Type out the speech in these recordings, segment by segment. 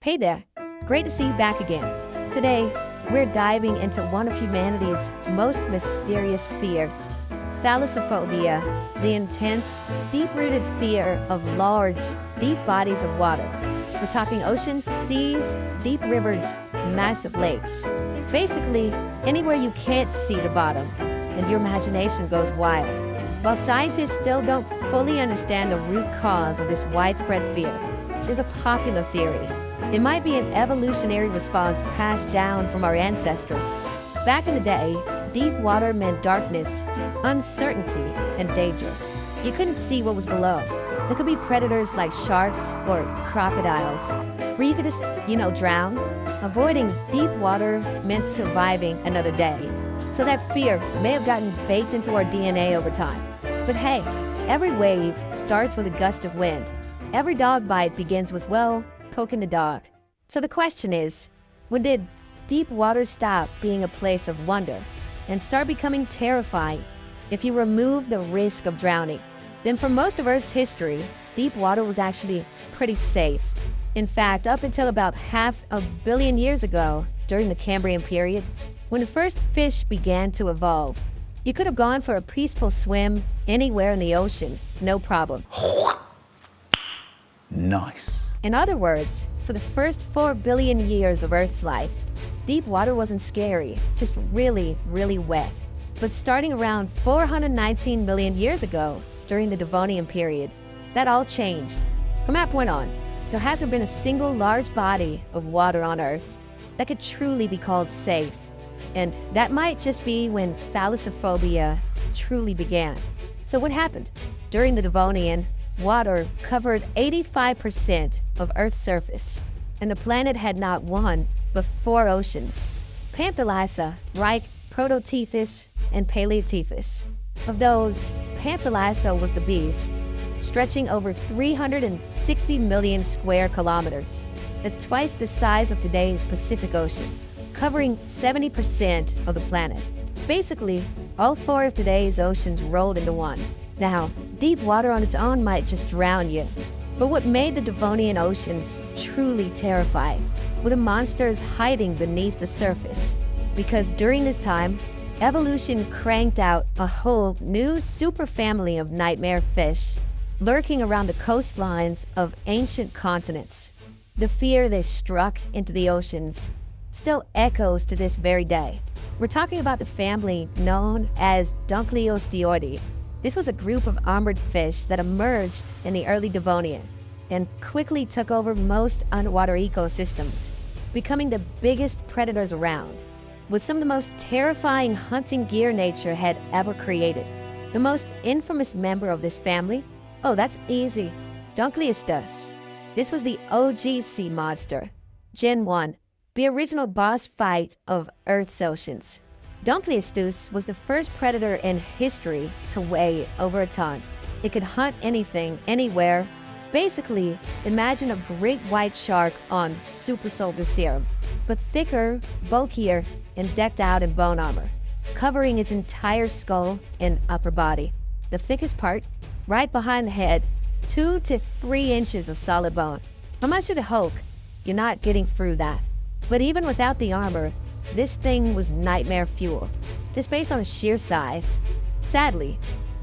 Hey there, great to see you back again. Today, we're diving into one of humanity's most mysterious fears, thalassophobia, the intense, deep-rooted fear of large, deep bodies of water. We're talking oceans, seas, deep rivers, massive lakes. Basically, anywhere you can't see the bottom, and your imagination goes wild. While scientists still don't fully understand the root cause of this widespread fear, there's a popular theory. It might be an evolutionary response passed down from our ancestors. Back in the day, deep water meant darkness, uncertainty, and danger. You couldn't see what was below. There could be predators like sharks or crocodiles, where you could just, drown. Avoiding deep water meant surviving another day. So that fear may have gotten baked into our DNA over time. But hey, every wave starts with a gust of wind. Every dog bite begins with, poking the dog. So the question is, when did deep water stop being a place of wonder and start becoming terrifying? If you remove the risk of drowning, then for most of Earth's history, deep water was actually pretty safe. In fact, up until about 500 million years ago, during the Cambrian period, when the first fish began to evolve, you could have gone for a peaceful swim anywhere in the ocean, no problem. Nice. In other words, for the first 4 billion years of Earth's life, deep water wasn't scary, just really, really wet. But starting around 419 million years ago, during the Devonian Period, that all changed. From that point on, there hasn't been a single large body of water on Earth that could truly be called safe. And that might just be when thalassophobia truly began. So what happened? During the Devonian, water covered 85% of Earth's surface, and the planet had not one, but 4 oceans: Panthalassa, Reich, Prototethys, and Paleotethys. Of those, Panthalassa was the beast, stretching over 360 million square kilometers. That's twice the size of today's Pacific Ocean, covering 70% of the planet. Basically, all 4 of today's oceans rolled into one. Now, deep water on its own might just drown you, but what made the Devonian oceans truly terrifying were the monsters hiding beneath the surface. Because during this time, evolution cranked out a whole new superfamily of nightmare fish lurking around the coastlines of ancient continents. The fear they struck into the oceans still echoes to this very day. We're talking about the family known as Dunkleosteoidae. This was a group of armored fish that emerged in the early Devonian and quickly took over most underwater ecosystems, becoming the biggest predators around, with some of the most terrifying hunting gear nature had ever created. The most infamous member of this family? Oh, that's easy. Dunkleosteus. This was the OG sea monster, Gen 1, the original boss fight of Earth's oceans. Dunkleosteus was the first predator in history to weigh over a ton. It could hunt anything, anywhere. Basically, imagine a great white shark on super soldier serum, but thicker, bulkier, and decked out in bone armor, covering its entire skull and upper body. The thickest part, right behind the head, 2 to 3 inches of solid bone. Unless you're the Hulk, you're not getting through that. But even without the armor, this thing was nightmare fuel, just based on its sheer size. Sadly,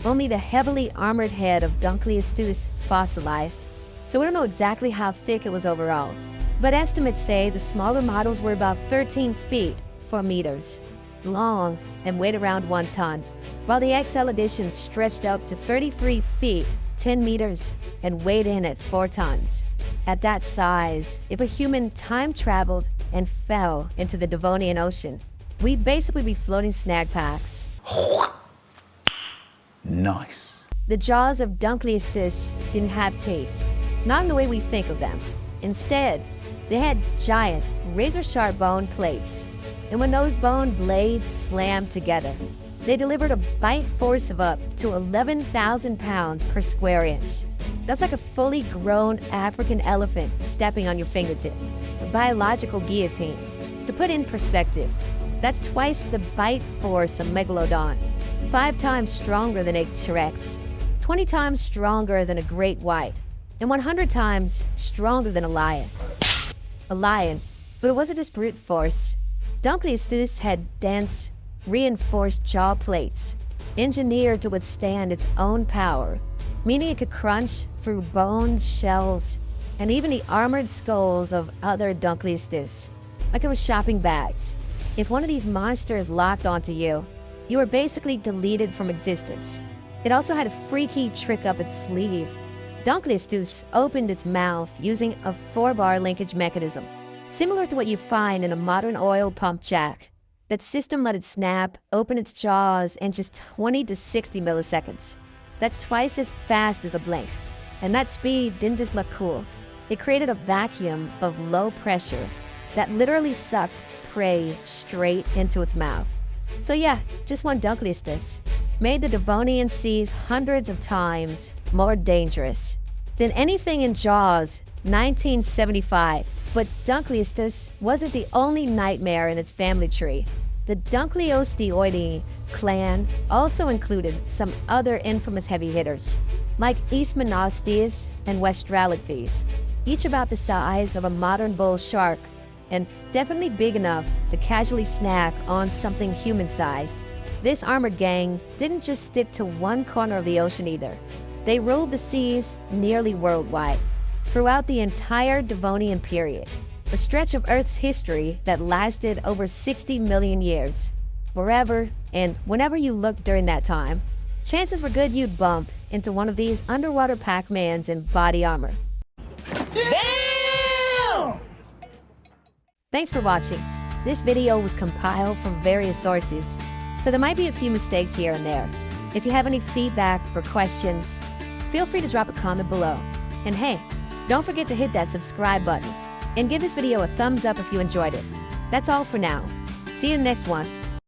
only the heavily armored head of Dunkleosteus fossilized, so we don't know exactly how thick it was overall. But estimates say the smaller models were about 13 feet, 4 meters, long and weighed around 1 ton, while the XL editions stretched up to 33 feet, 10 meters, and weighed in at 4 tons. At that size, if a human time traveled and fell into the Devonian Ocean, we'd basically be floating snack packs. Nice. The jaws of Dunkleosteus didn't have teeth, not in the way we think of them. Instead, they had giant, razor-sharp bone plates, and when those bone blades slammed together, they delivered a bite force of up to 11,000 pounds per square inch. That's like a fully grown African elephant stepping on your fingertip, a biological guillotine. To put in perspective, that's twice the bite force of Megalodon, 5 times stronger than a T-Rex, 20 times stronger than a great white, and 100 times stronger than a lion. a lion, but it wasn't just brute force. Dunkleosteus had dense, reinforced jaw plates, engineered to withstand its own power, meaning it could crunch through bones, shells, and even the armored skulls of other Dunkleosteus, like it was shopping bags. If one of these monsters locked onto you, you were basically deleted from existence. It also had a freaky trick up its sleeve. Dunkleosteus opened its mouth using a 4-bar linkage mechanism, similar to what you find in a modern oil pump jack. That system let it snap, open its jaws in just 20 to 60 milliseconds. That's twice as fast as a blink. And that speed didn't just look cool. It created a vacuum of low pressure that literally sucked prey straight into its mouth. So yeah, just one Dunkleosteus made the Devonian seas hundreds of times more dangerous than anything in Jaws 1975. But Dunkleosteus wasn't the only nightmare in its family tree. The Dunkleosteoidae clan also included some other infamous heavy hitters, like Eastmanosteus and Westraligves, each about the size of a modern bull shark, and definitely big enough to casually snack on something human-sized. This armored gang didn't just stick to one corner of the ocean either. They ruled the seas nearly worldwide, throughout the entire Devonian Period, a stretch of Earth's history that lasted over 60 million years. Wherever and whenever you looked during that time, chances were good you'd bump into one of these underwater Pac-Mans in body armor. Damn! Thanks for watching. This video was compiled from various sources, so there might be a few mistakes here and there. If you have any feedback or questions, feel free to drop a comment below. And hey, don't forget to hit that subscribe button and give this video a thumbs up if you enjoyed it. That's all for now. See you in the next one.